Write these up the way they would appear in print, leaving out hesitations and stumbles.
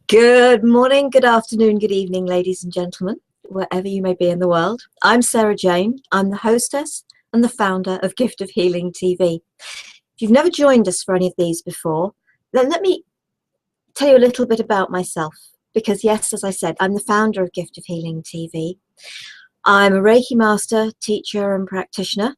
Good morning, good afternoon, good evening, ladies and gentlemen, wherever you may be in the world. I'm Sarah Jane. I'm the hostess and the founder of Gift of Healing TV. If you've never joined us for any of these before, then let me tell you a little bit about myself. Because yes, as I said, I'm the founder of Gift of Healing TV. I'm a Reiki master, teacher and practitioner.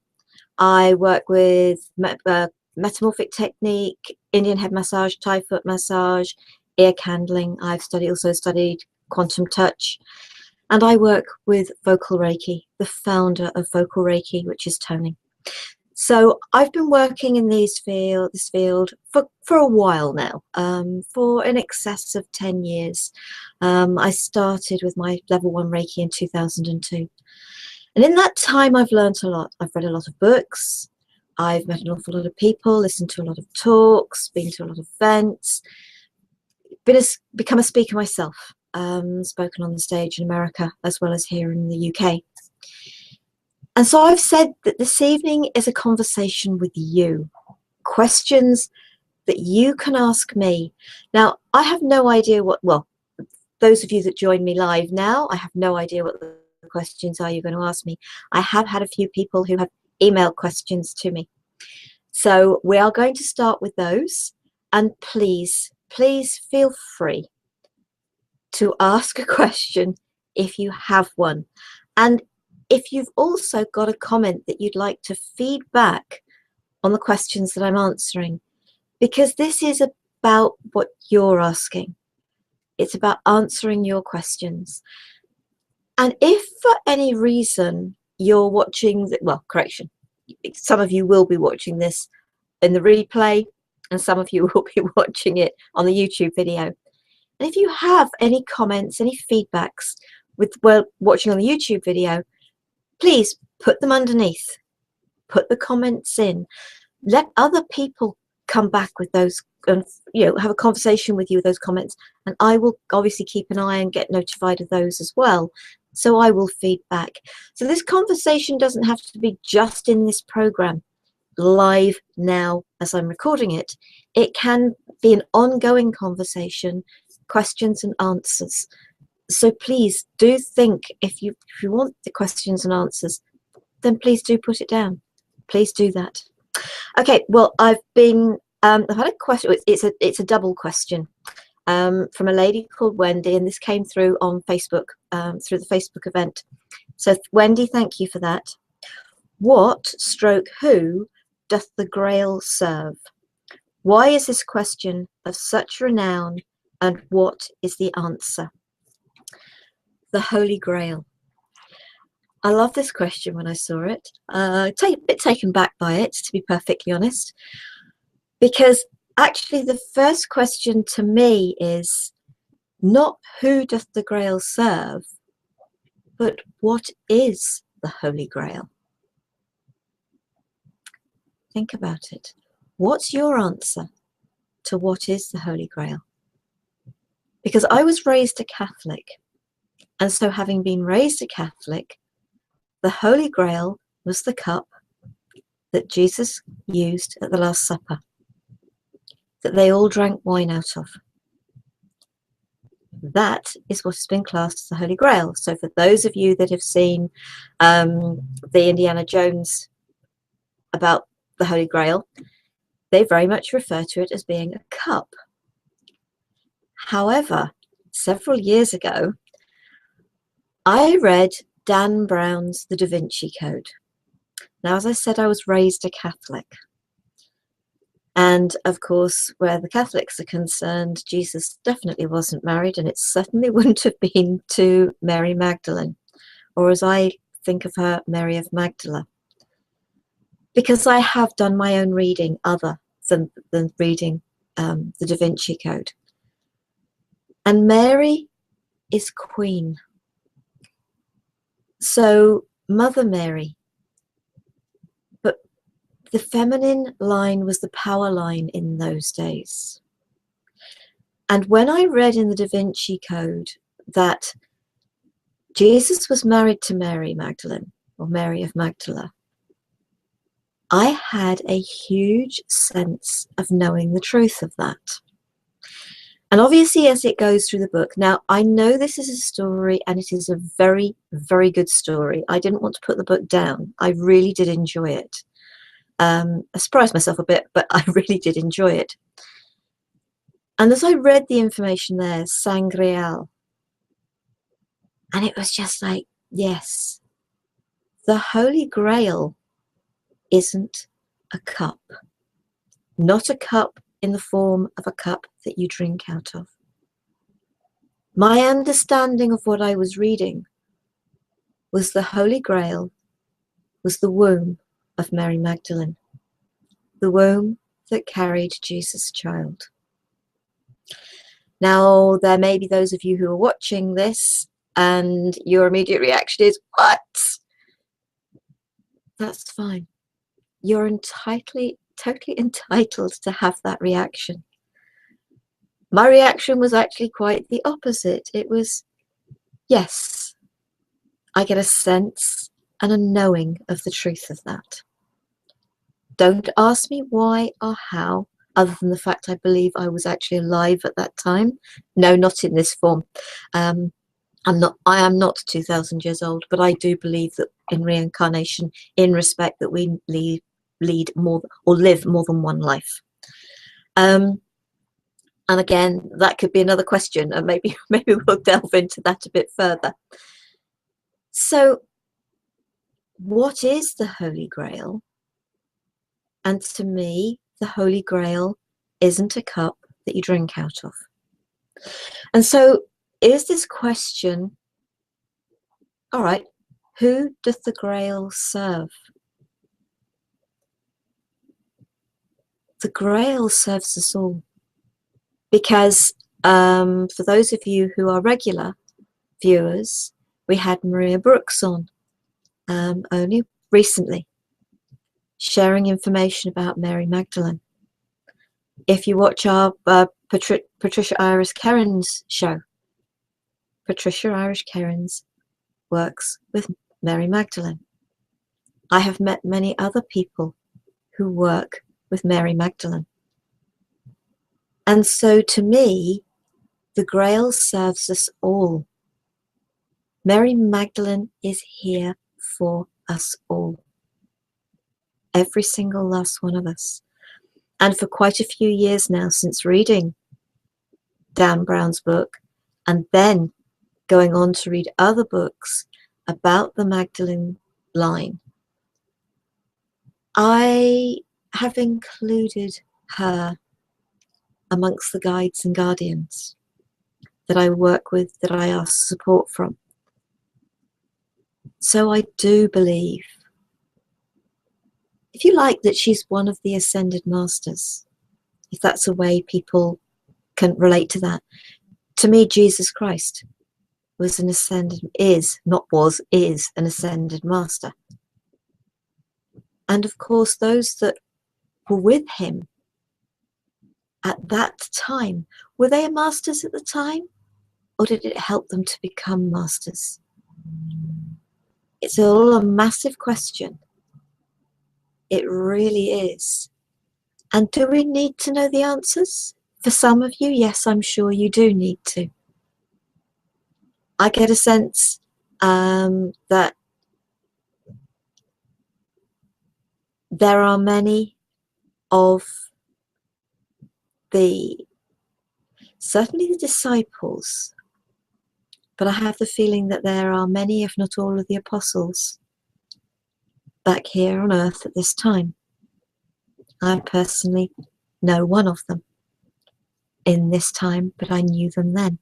I work with metamorphic technique, Indian head massage, Thai foot massage, ear candling. I've also studied quantum touch, and I work with vocal Reiki, the founder of vocal Reiki, which is Tony. So I've been working in this field for a while now, for in excess of 10 years. I started with my level 1 Reiki in 2002. And in that time, I've learned a lot. I've read a lot of books. I've met an awful lot of people, listened to a lot of talks, been to a lot of events, become a speaker myself, spoken on the stage in America as well as here in the UK. And so I've said that this evening is a conversation with you, questions that you can ask me. Now, I have no idea those of you that join me live now, I have no idea what the questions are you're going to ask me. I have had a few people who have emailed questions to me. So we are going to start with those, and please feel free to ask a question if you have one. And if you've also got a comment that you'd like to feed back on the questions that I'm answering, because this is about what you're asking. It's about answering your questions. And if for any reason you're watching, some of you will be watching this in the replay, and some of you will be watching it on the YouTube video. And if you have any comments, any feedbacks watching on the YouTube video, please put them underneath. Put the comments in. Let other people come back with those and have a conversation with you with those comments. And I will obviously keep an eye and get notified of those as well. So I will feed back. So this conversation doesn't have to be just in this program, live now as I'm recording it. It can be an ongoing conversation, questions and answers. So please do think, if you want the questions and answers, then please do put it down. Please do that. Okay, well, I've had a question. It's a double question from a lady called Wendy, and this came through on Facebook, through the Facebook event. So Wendy, thank you for that. Who doth the Grail serve? Why is this question of such renown, and what is the answer? The Holy Grail. I love this question when I saw it. A bit taken back by it, to be perfectly honest, because actually the first question to me is not who doth the Grail serve, but what is the Holy Grail? Think about it. What's your answer to what is the Holy Grail? Because I was raised a Catholic, and so having been raised a Catholic, the Holy Grail was the cup that Jesus used at the Last Supper, that they all drank wine out of. That is what has been classed as the Holy Grail. So for those of you that have seen the Indiana Jones about the Holy Grail, they very much refer to it as being a cup. However, several years ago, I read Dan Brown's The Da Vinci Code. Now, as I said, I was raised a Catholic. And of course, where the Catholics are concerned, Jesus definitely wasn't married, and it certainly wouldn't have been to Mary Magdalene, or as I think of her, Mary of Magdala. Because I have done my own reading other than reading the Da Vinci Code. And Mary is Queen. So Mother Mary. But the feminine line was the power line in those days. And when I read in the Da Vinci Code that Jesus was married to Mary Magdalene, or Mary of Magdala, I had a huge sense of knowing the truth of that. And obviously, as it goes through the book, now I know this is a story and it is a very, very good story. I didn't want to put the book down. I really did enjoy it. I surprised myself a bit, but I really did enjoy it. And as I read the information there, Sangreal, and it was just like, yes, the Holy Grail isn't a cup, not a cup in the form of a cup that you drink out of. My understanding of what I was reading was the Holy Grail was the womb of Mary Magdalene, the womb that carried Jesus' child. Now, there may be those of you who are watching this and your immediate reaction is, what? That's fine. You're totally entitled to have that reaction. My reaction was actually quite the opposite. It was, yes, I get a sense and a knowing of the truth of that. Don't ask me why or how, other than the fact I believe I was actually alive at that time. No, not in this form. I am not 2,000 years old, but I do believe that in reincarnation, in respect that we lead more or live more than one life. And again, that could be another question, and maybe we'll delve into that a bit further. So, what is the Holy Grail? And to me, the Holy Grail isn't a cup that you drink out of. And so, is this question, all right, who does the Grail serve? The Grail serves us all. Because for those of you who are regular viewers, we had Maria Brooks on only recently, sharing information about Mary Magdalene. If you watch our Patricia Iris Kerins show, Patricia Iris Kerins works with Mary Magdalene. I have met many other people who work with Mary Magdalene. And so to me, the Grail serves us all. Mary Magdalene is here for us all. Every single last one of us. And for quite a few years now, since reading Dan Brown's book, and then going on to read other books about the Magdalene line, I have included her amongst the guides and guardians that I work with, that I ask support from. So I do believe, if you like, that she's one of the ascended masters, if that's a way people can relate to that. To me, Jesus Christ was an ascended, is an ascended master. And of course, those that were with him at that time, were they masters at the time? Or did it help them to become masters? It's all a massive question. It really is. And do we need to know the answers? For some of you, yes, I'm sure you do need to. I get a sense that there are many of certainly the disciples, but I have the feeling that there are many, if not all, of the apostles back here on earth at this time. I personally know one of them in this time, but I knew them then.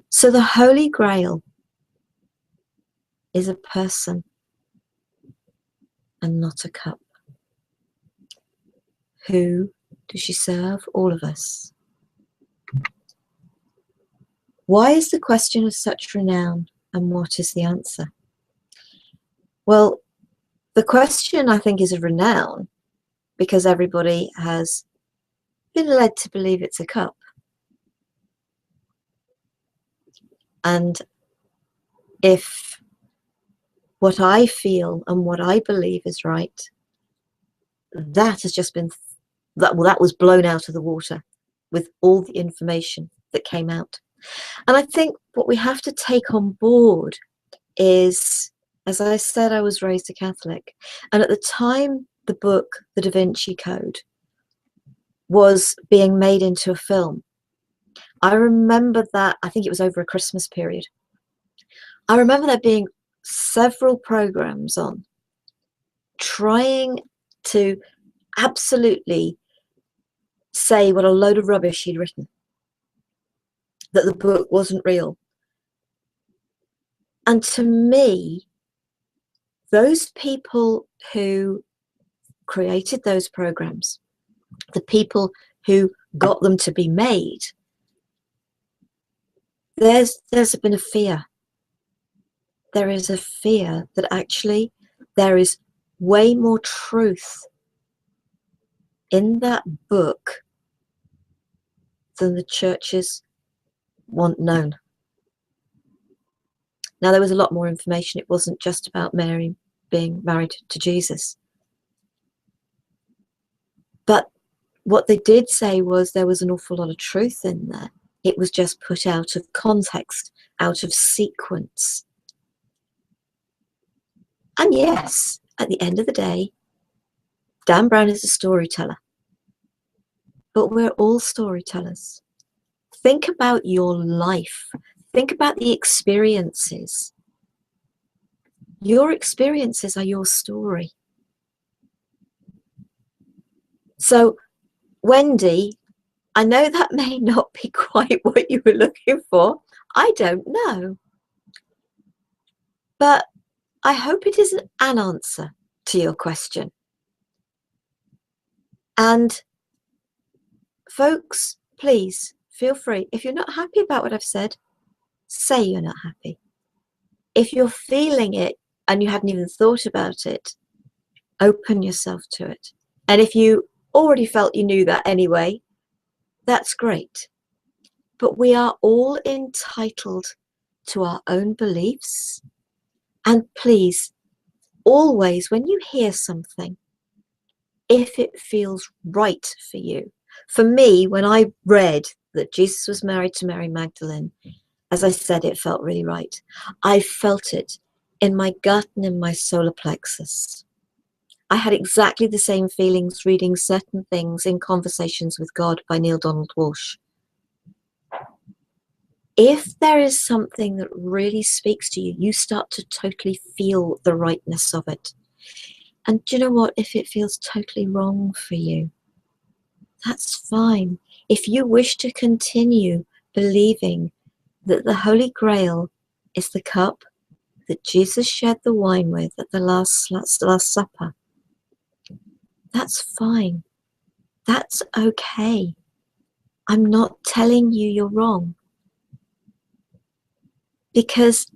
So the Holy Grail is a person and not a cup. Who does she serve? All of us. Why is the question of such renown, and what is the answer? Well, the question, I think, is of renown because everybody has been led to believe it's a cup. And if what I feel and what I believe is right, that has just been, that was blown out of the water with all the information that came out. And I think what we have to take on board is, as I said, I was raised a Catholic, and at the time the book The Da Vinci Code was being made into a film, I remember that, I think it was over a Christmas period, I remember there being several programs on trying to absolutely say what a load of rubbish he'd written, that the book wasn't real. And to me, those people who created those programs, the people who got them to be made, there's been a fear. There is a fear that actually there is way more truth in that book than the churches want known. Now, there was a lot more information. It wasn't just about Mary being married to Jesus. But what they did say was there was an awful lot of truth in there. It was just put out of context, out of sequence. And yes, at the end of the day, Dan Brown is a storyteller. But we're all storytellers. Think about your life. Think about the experiences. Your experiences are your story. So, Wendy, I know that may not be quite what you were looking for. I don't know. But I hope it isn't an answer to your question. And folks, please feel free. If you're not happy about what I've said, say you're not happy. If you're feeling it and you hadn't even thought about it, open yourself to it. And if you already felt you knew that anyway, that's great. But we are all entitled to our own beliefs. And please, always, when you hear something, if it feels right for you. For me, when I read that Jesus was married to Mary Magdalene, as I said, it felt really right. I felt it in my gut and in my solar plexus. I had exactly the same feelings reading certain things in Conversations with God by Neale Donald Walsch. If there is something that really speaks to you, you start to totally feel the rightness of it. And do you know what? If it feels totally wrong for you, that's fine. If you wish to continue believing that the Holy Grail is the cup that Jesus shared the wine with at the Last Supper, that's fine. That's okay. I'm not telling you you're wrong, because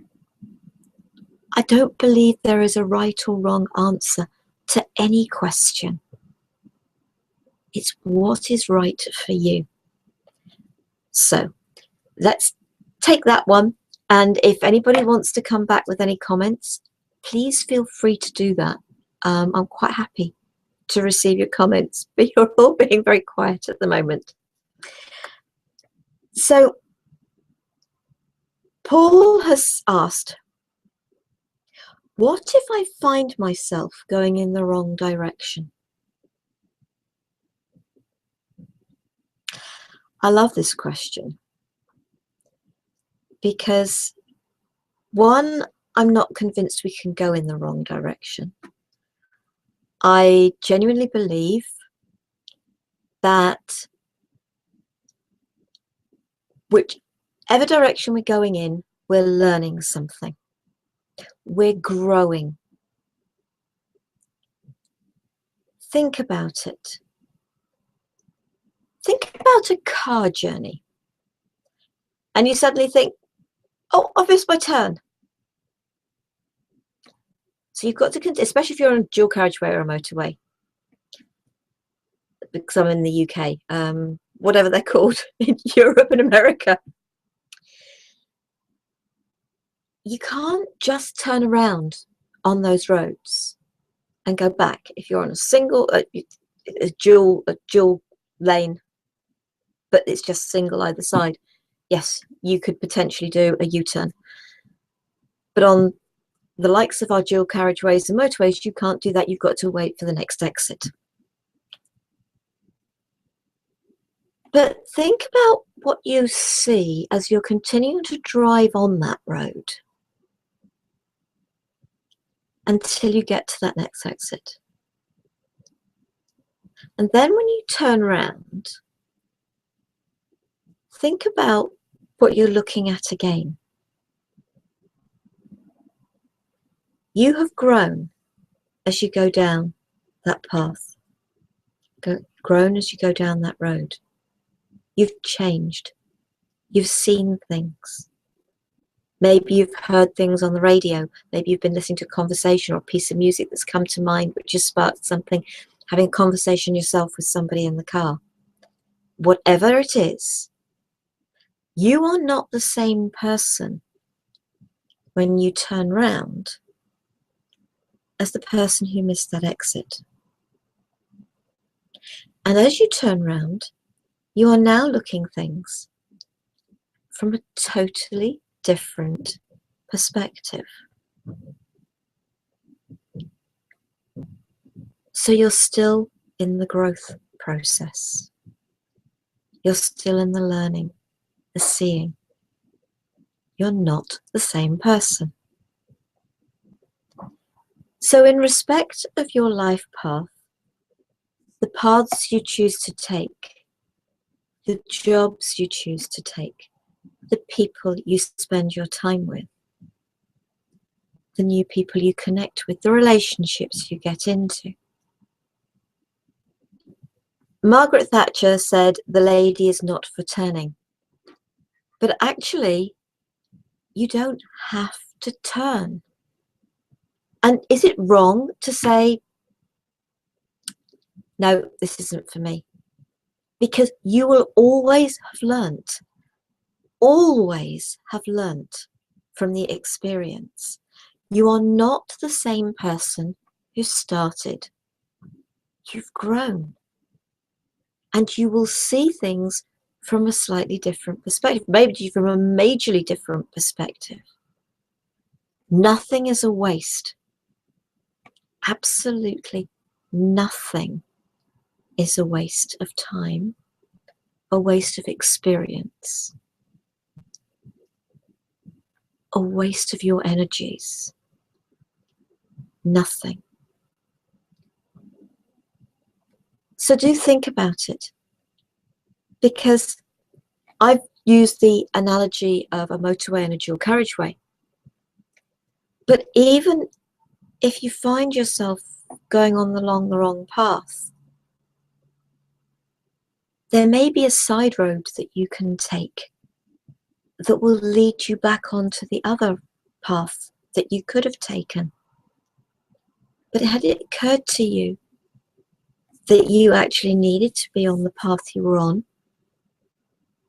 I don't believe there is a right or wrong answer to any question. It's what is right for you. So let's take that one. And if anybody wants to come back with any comments, please feel free to do that. I'm quite happy to receive your comments, but you're all being very quiet at the moment. So Paul has asked, what if I find myself going in the wrong direction? I love this question because, one, I'm not convinced we can go in the wrong direction. I genuinely believe that whichever direction we're going in, we're learning something. We're growing. Think about it. Think about a car journey. And you suddenly think, oh, obvious my turn. So you've got to, especially if you're on a dual carriageway or a motorway, because I'm in the UK, whatever they're called in Europe and America. You can't just turn around on those roads and go back if you're on a dual lane. but it's just single either side. Yes, you could potentially do a U-turn. But on the likes of our dual carriageways and motorways, you can't do that. You've got to wait for the next exit. But think about what you see as you're continuing to drive on that road until you get to that next exit. And then when you turn around, think about what you're looking at again. You have grown as you go down that path, grown as you go down that road. You've changed. You've seen things. Maybe you've heard things on the radio. Maybe you've been listening to a conversation or a piece of music that's come to mind, which has sparked something, having a conversation yourself with somebody in the car. Whatever it is, you are not the same person when you turn round as the person who missed that exit. And as you turn round, you are now looking things from a totally different perspective. So you're still in the growth process. You're still in the learning, the seeing. You're not the same person. So in respect of your life path, the paths you choose to take, the jobs you choose to take, the people you spend your time with, the new people you connect with, the relationships you get into. Margaret Thatcher said, "The lady is not for turning." But actually, you don't have to turn. And is it wrong to say, no, this isn't for me? Because you will always have learnt from the experience. You are not the same person who started. You've grown. And you will see things from a slightly different perspective, maybe from a majorly different perspective. Nothing is a waste. Absolutely nothing is a waste of time, a waste of experience, a waste of your energies. Nothing. So do think about it, because I've used the analogy of a motorway and a dual carriageway. But even if you find yourself going along the wrong path, there may be a side road that you can take that will lead you back onto the other path that you could have taken. But had it occurred to you that you actually needed to be on the path you were on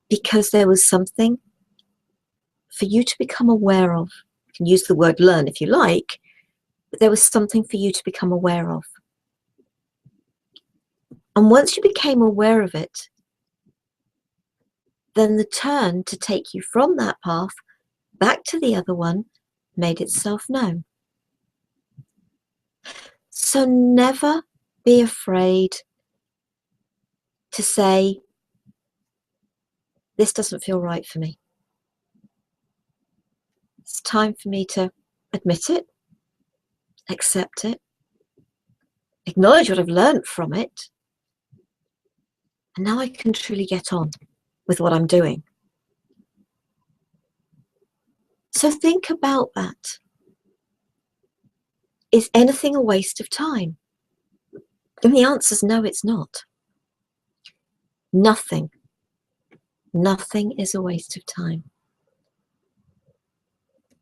because there was something for you to become aware of? You can use the word learn if you like, but there was something for you to become aware of. And once you became aware of it, then the turn to take you from that path back to the other one made itself known. So never be afraid to say, this doesn't feel right for me. It's time for me to admit it, accept it, acknowledge what I've learned from it, and now I can truly get on with what I'm doing. So think about that. Is anything a waste of time? And the answer is no, it's not. Nothing. Nothing is a waste of time.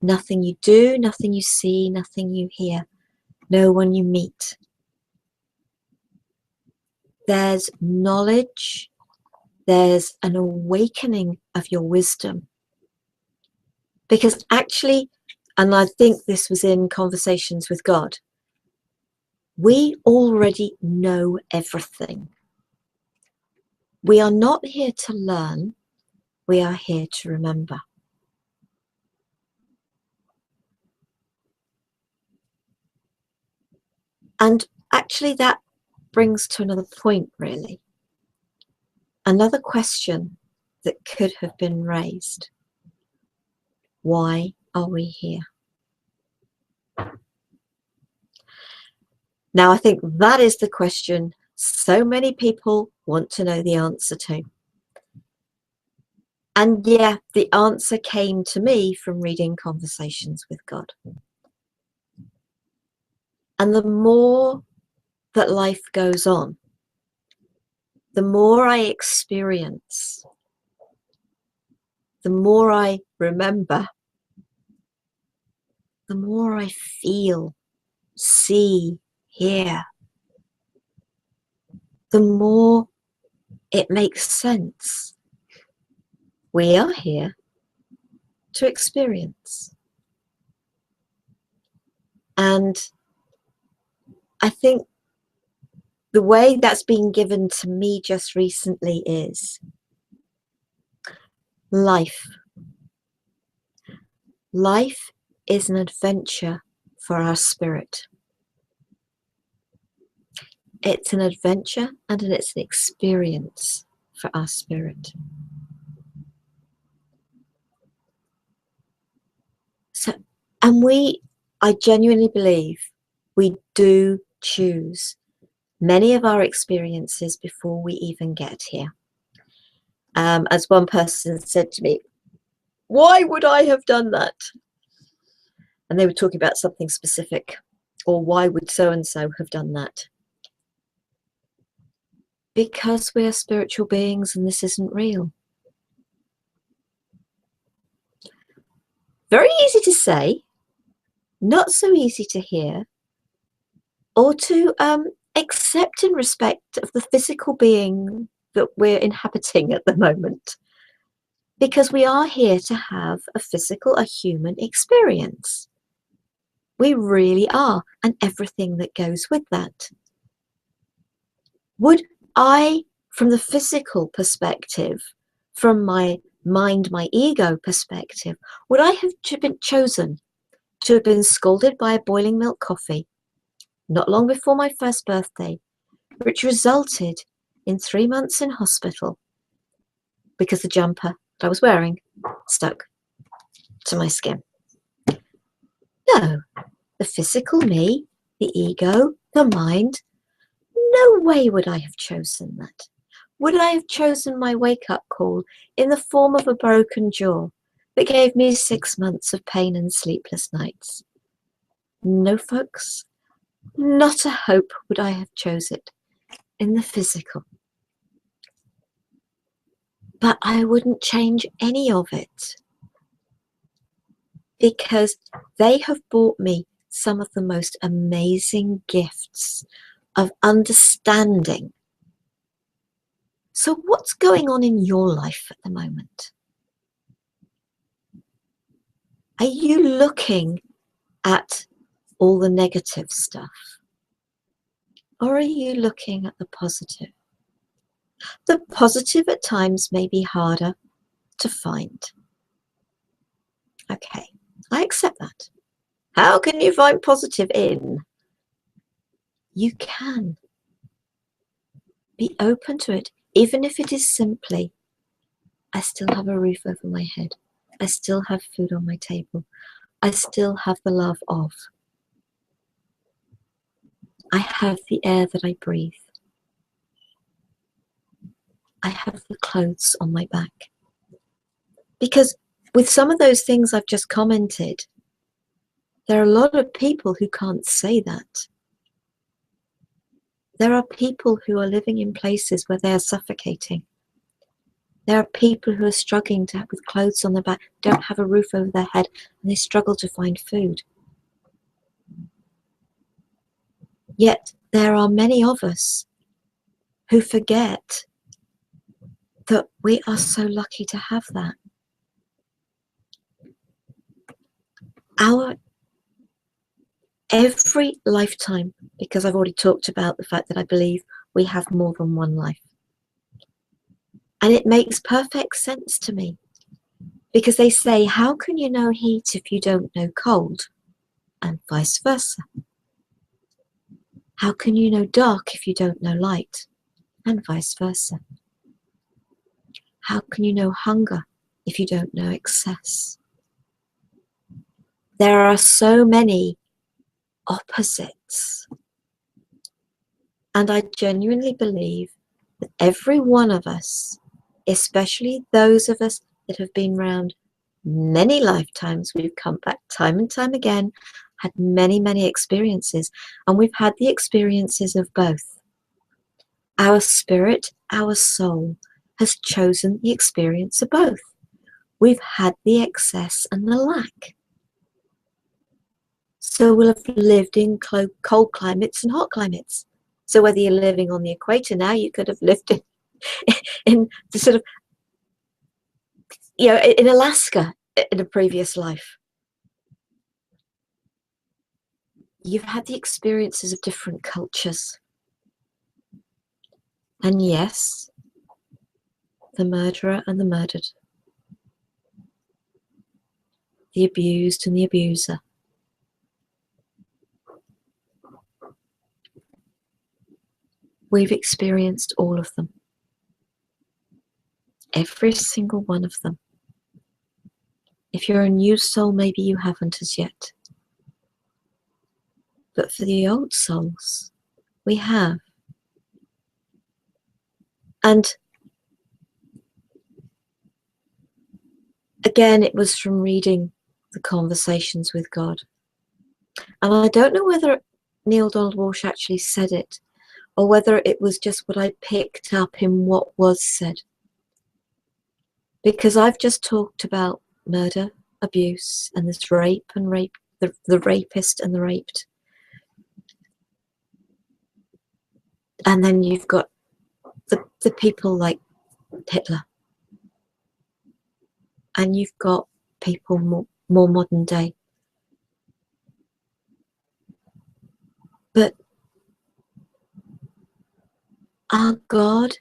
Nothing you do, nothing you see, nothing you hear, no one you meet. There's knowledge, there's an awakening of your wisdom. Because actually, and I think this was in Conversations with God, we already know everything. We are not here to learn, we are here to remember. And actually that brings to another point, really. Another question that could have been raised. Why are we here? Now, I think that is the question so many people want to know the answer to. And yeah, the answer came to me from reading Conversations with God. And the more that life goes on, the more I experience, the more I remember, the more I feel, see, hear, the more it makes sense. We are here to experience. And I think the way that's been given to me just recently is life. Life is an adventure for our spirit. It's an adventure and it's an experience for our spirit. So, and I genuinely believe we do choose many of our experiences before we even get here. As one person said to me, why would I have done that? And they were talking about something specific, or why would so-and-so have done that? Because we are spiritual beings and this isn't real. Very easy to say, not so easy to hear, or to accept and respect of the physical being that we're inhabiting at the moment. Because we are here to have a physical, a human experience. We really are, and everything that goes with that. Would I, from the physical perspective, from my mind, my ego perspective, would I have been chosen to have been scalded by a boiling milk coffee not long before my first birthday, which resulted in 3 months in hospital because the jumper that I was wearing stuck to my skin? No, the physical me, the ego, the mind, no way would I have chosen that. Would I have chosen my wake-up call in the form of a broken jaw that gave me 6 months of pain and sleepless nights? No, folks, not a hope would I have chose it in the physical. But I wouldn't change any of it, because they have brought me some of the most amazing gifts of understanding. So what's going on in your life at the moment? Are you looking at all the negative stuff? Or are you looking at the positive? The positive at times may be harder to find. Okay, I accept that. How can you find positive in? You can. Be open to it, even if it is simply, I still have a roof over my head. I still have food on my table. I still have the love of. I have the air that I breathe. I have the clothes on my back. Because with some of those things I've just commented, there are a lot of people who can't say that. There are people who are living in places where they are suffocating. There are people who are struggling with clothes on their back, don't have a roof over their head, and they struggle to find food. Yet there are many of us who forget that we are so lucky to have that. Every lifetime, because I've already talked about the fact that I believe we have more than one life. And it makes perfect sense to me, because they say, how can you know heat if you don't know cold? And vice versa. How can you know dark if you don't know light? And vice versa. How can you know hunger if you don't know excess? There are so many opposites. And I genuinely believe that every one of us, especially those of us that have been around many lifetimes, we've come back time and time again, had many, many experiences, and we've had the experiences of both. Our spirit, our soul, has chosen the experience of both. We've had the excess and the lack. So we'll have lived in cold climates and hot climates. So whether you're living on the equator now, you could have lived in the sort of, in Alaska in a previous life. You've had the experiences of different cultures. And yes, the murderer and the murdered, the abused and the abuser. We've experienced all of them. Every single one of them. If you're a new soul, maybe you haven't as yet. But for the old souls, we have. And again, it was from reading the Conversations with God. And I don't know whether Neil Donald Walsh actually said it, or whether it was just what I picked up in what was said. Because I've just talked about murder, abuse, and this rape and the rapist and the raped. And then you've got the people like Hitler. And you've got people more modern day. But our God,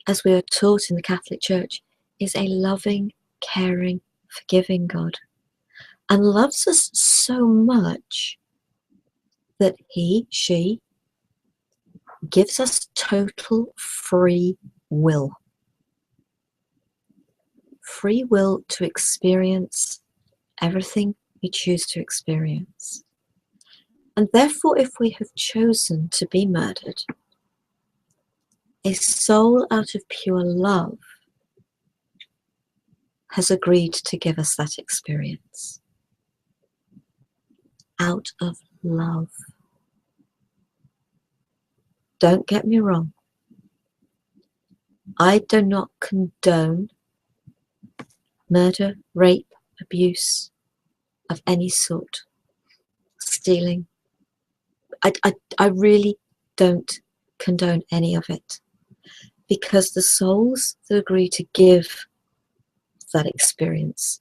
as we are taught in the Catholic Church, is a loving, caring, forgiving God, and loves us so much that she gives us total free will. Free will to experience everything we choose to experience. And therefore, if we have chosen to be murdered, a soul out of pure love has agreed to give us that experience. Out of love. Don't get me wrong. I do not condone murder, rape, abuse of any sort, stealing. I really don't condone any of it, because the souls that agree to give that experience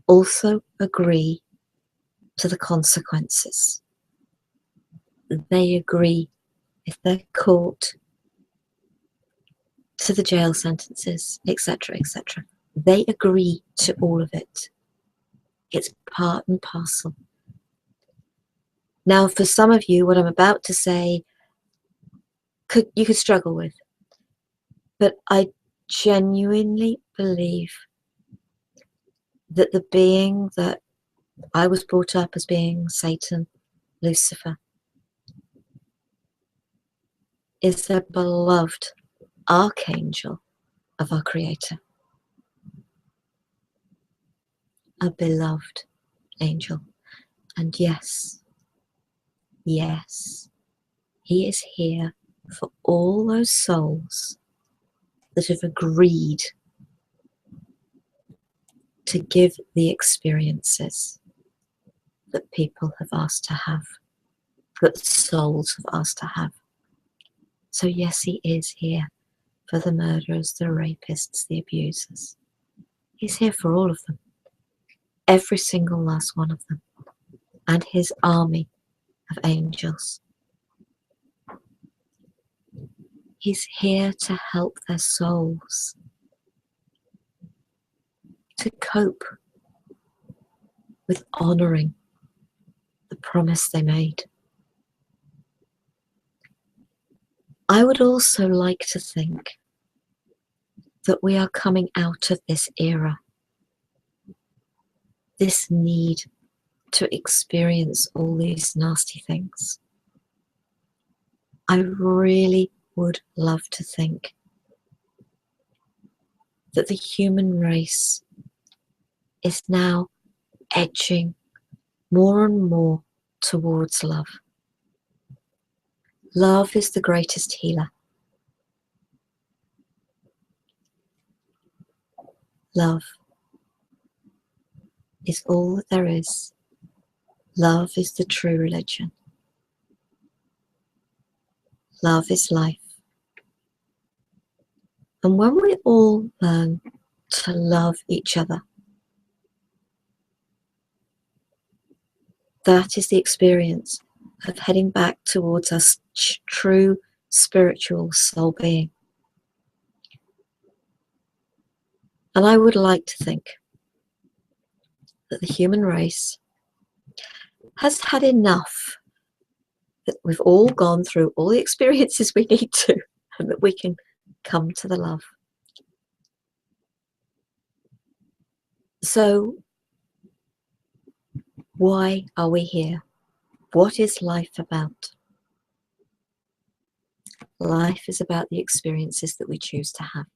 also agree to the consequences. They agree, if they're caught, to the jail sentences, etc., etc. They agree to all of it. It's part and parcel. Now, for some of you, what I'm about to say, you could struggle with. But I genuinely believe that the being that I was brought up as being, Satan, Lucifer, is the beloved archangel of our Creator. A beloved angel. And yes, he is here for all those souls that have agreed to give the experiences that people have asked to have, that souls have asked to have. So yes, he is here for the murderers, the rapists, the abusers. He's here for all of them. Every single last one of them. And his army of angels. He's here to help their souls to cope with honouring the promise they made. I would also like to think that we are coming out of this era, this need to experience all these nasty things. I really would love to think that the human race is now edging more and more towards love. Love is the greatest healer. Love is all that there is. Love is the true religion. Love is life. And when we all learn to love each other, that is the experience of heading back towards our true spiritual soul being. And I would like to think that the human race has had enough, that we've all gone through all the experiences we need to, and that we can come to the love. So, why are we here? What is life about? Life is about the experiences that we choose to have.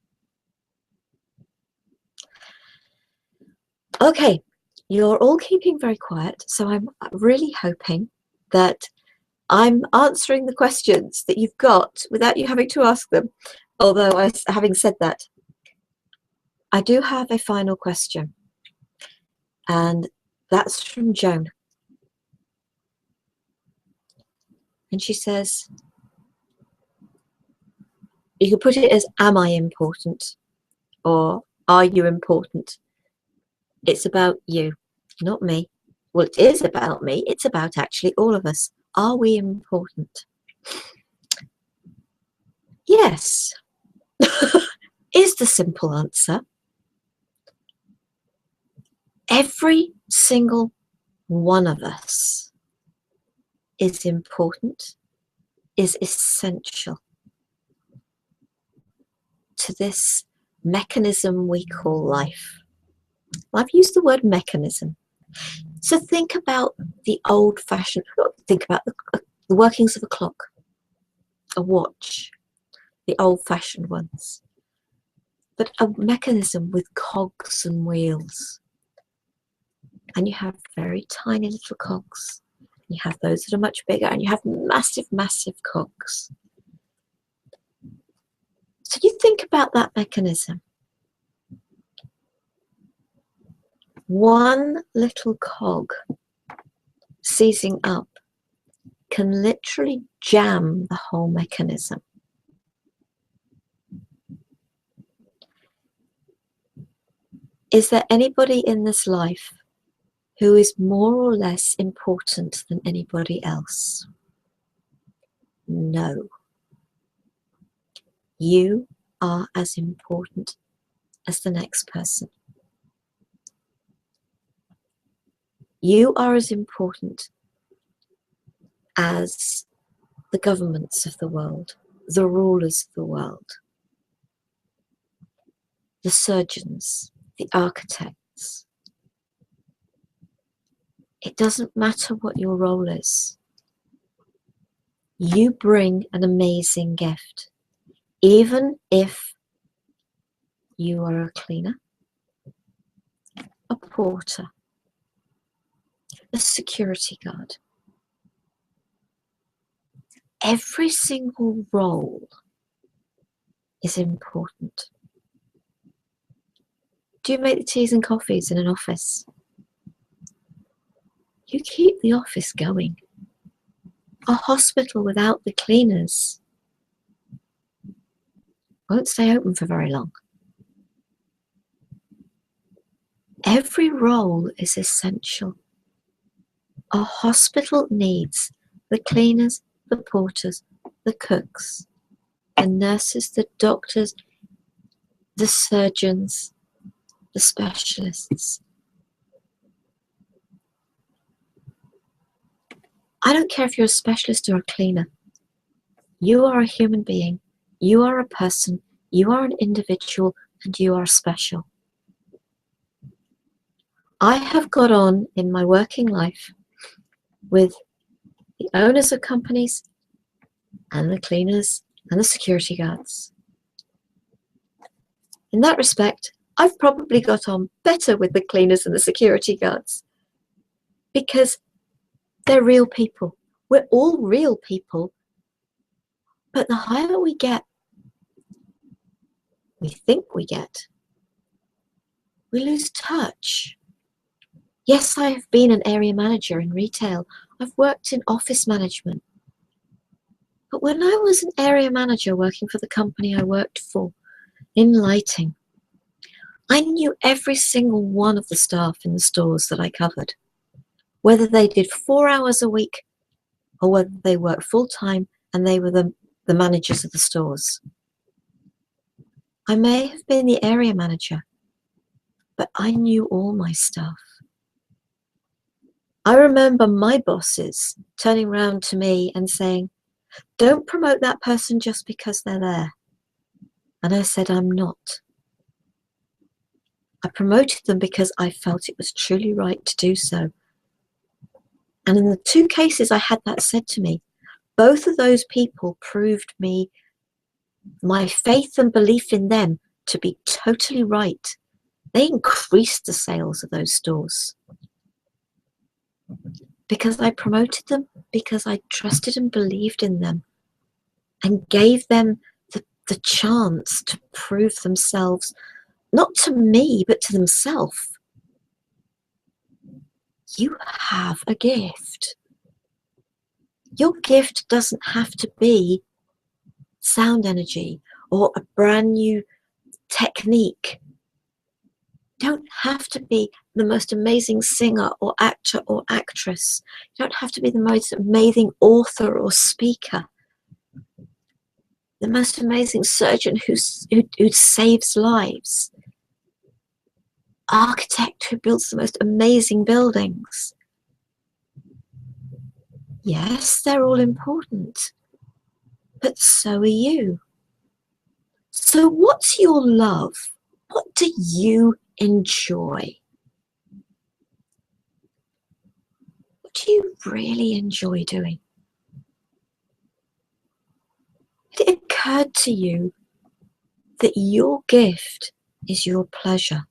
Okay, you're all keeping very quiet, so I'm really hoping that I'm answering the questions that you've got without you having to ask them. Although, having said that, I do have a final question, and that's from Joan. And she says, you could put it as, am I important? Or are you important? It's about you, not me. Well, it is about me. It's about actually all of us. Are we important? Yes, is the simple answer. Every single one of us is important, is essential to this mechanism we call life. I've used the word mechanism. So think about the old-fashioned, think about the workings of a clock, a watch, the old-fashioned ones. But a mechanism with cogs and wheels. And you have very tiny little cogs. You have those that are much bigger, and you have massive, massive cogs. So you think about that mechanism. One little cog seizing up can literally jam the whole mechanism. Is there anybody in this life who is more or less important than anybody else? No. You are as important as the next person. You are as important as the governments of the world, the rulers of the world, the surgeons, the architects. It doesn't matter what your role is. You bring an amazing gift, even if you are a cleaner, a porter, a security guard. Every single role is important. Do you make the teas and coffees in an office? You keep the office going. A hospital without the cleaners won't stay open for very long. Every role is essential. A hospital needs the cleaners, the porters, the cooks, the nurses, the doctors, the surgeons, the specialists. I don't care if you're a specialist or a cleaner. You are a human being. You are a person. You are an individual, and you are special. I have got on in my working life with the owners of companies and the cleaners and the security guards. In that respect, I've probably got on better with the cleaners and the security guards because they're real people. We're all real people, but the higher we get, we think we get, we lose touch. Yes, I have been an area manager in retail. I've worked in office management. But when I was an area manager working for the company I worked for in lighting, I knew every single one of the staff in the stores that I covered, whether they did 4 hours a week or whether they worked full-time and they were the managers of the stores. I may have been the area manager, but I knew all my staff. I remember my bosses turning around to me and saying, "Don't promote that person just because they're there." And I said, "I'm not. I promoted them because I felt it was truly right to do so." And in the 2 cases I had that said to me, both of those people proved me my faith and belief in them to be totally right. They increased the sales of those stores because I promoted them, because I trusted and believed in them and gave them the chance to prove themselves, not to me, but to themselves. You have a gift. Your gift doesn't have to be sound energy or a brand new technique. You don't have to be the most amazing singer or actor or actress. You don't have to be the most amazing author or speaker. The most amazing surgeon who saves lives. Architect who builds the most amazing buildings. Yes, they're all important, but so are you. So what's your love? What do you enjoy? What do you really enjoy doing? It occurred to you that your gift is your pleasure.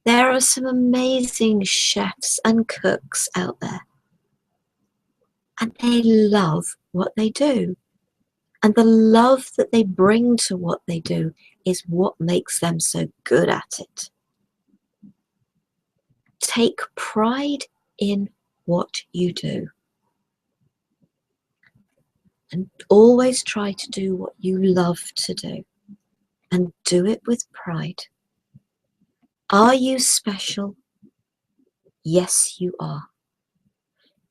There are some amazing chefs and cooks out there, and they love what they do. And the love that they bring to what they do is what makes them so good at it. Take pride in what you do. And always try to do what you love to do. And do it with pride. Are you special? Yes, you are.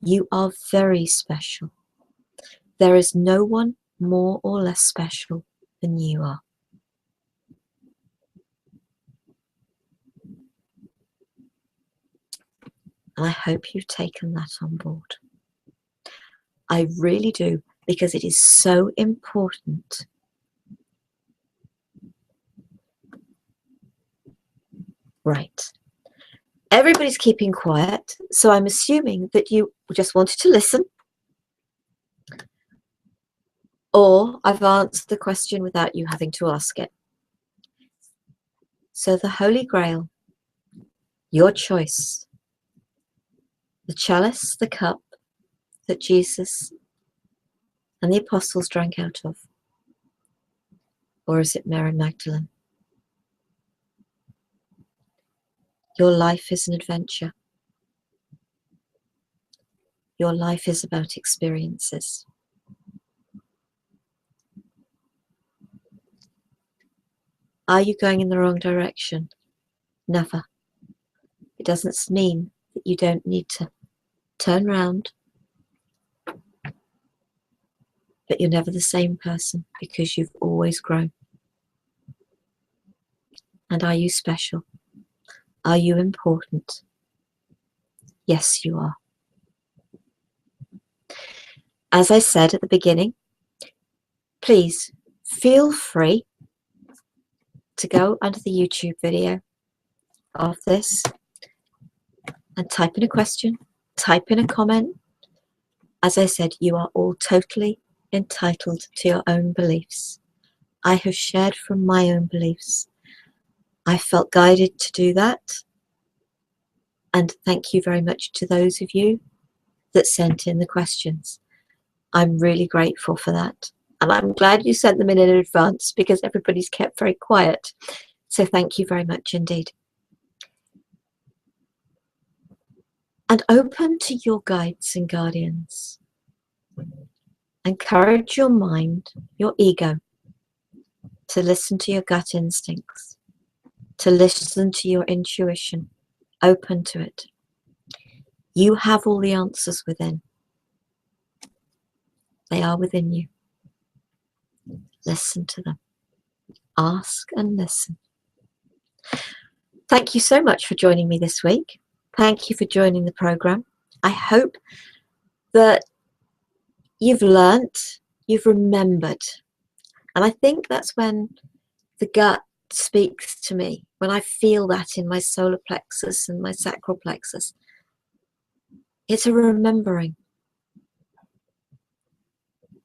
You are very special. There is no one more or less special than you are. And I hope you've taken that on board. I really do, because it is so important. Right. Everybody's keeping quiet, so I'm assuming that you just wanted to listen, or I've answered the question without you having to ask it. So the Holy Grail, your choice. The chalice, the cup that Jesus and the apostles drank out of. Or is it Mary Magdalene? Your life is an adventure. Your life is about experiences. Are you going in the wrong direction? Never. It doesn't mean that you don't need to turn round, but you're never the same person because you've always grown. And are you special? Are you important? Yes, you are. As I said at the beginning, please feel free to go under the YouTube video of this and type in a question, type in a comment. As I said, you are all totally entitled to your own beliefs. I have shared from my own beliefs. I felt guided to do that. And thank you very much to those of you that sent in the questions. I'm really grateful for that. And I'm glad you sent them in advance because everybody's kept very quiet. So thank you very much indeed. And open to your guides and guardians. Encourage your mind, your ego, to listen to your gut instincts, to listen to your intuition. Open to it. You have all the answers within. They are within you. Listen to them. Ask and listen. Thank you so much for joining me this week. Thank you for joining the program. I hope that you've learnt, you've remembered. And I think that's when the gut speaks to me, when I feel that in my solar plexus and my sacral plexus. It's a remembering.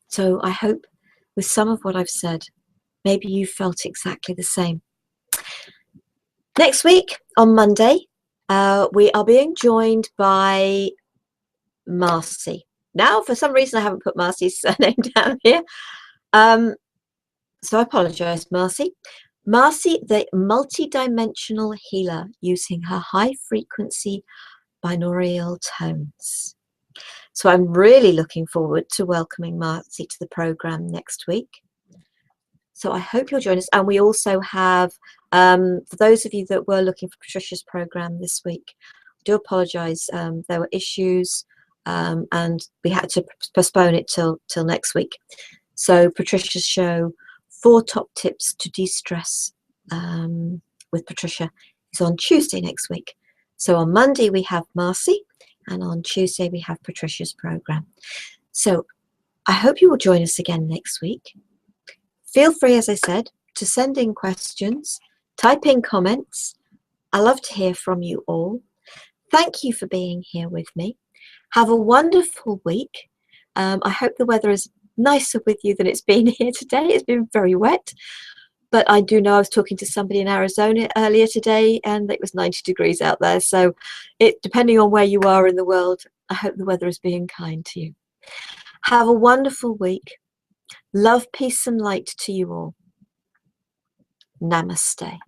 So I hope with some of what I've said, maybe you felt exactly the same. Next week, on Monday, we are being joined by Marcy. Now, for some reason, I haven't put Marcy's surname down here. So I apologize, Marcy. Marcy, the multidimensional healer, using her high-frequency binaural tones. So I'm really looking forward to welcoming Marcy to the program next week. So I hope you'll join us. And we also have, for those of you that were looking for Patricia's program this week, I do apologize. There were issues and we had to postpone it till next week. So Patricia's show, 4 top tips to de-stress with Patricia, is on Tuesday next week. So on Monday we have Marcy, and on Tuesday we have Patricia's program. So I hope you will join us again next week. Feel free, as I said, to send in questions, type in comments. I love to hear from you all. Thank you for being here with me. Have a wonderful week. I hope the weather is nicer with you than it's been here today. It's been very wet, but I do know I was talking to somebody in Arizona earlier today and it was 90 degrees out there. So depending on where you are in the world, I hope the weather is being kind to you. Have a wonderful week. Love, peace and light to you all. Namaste.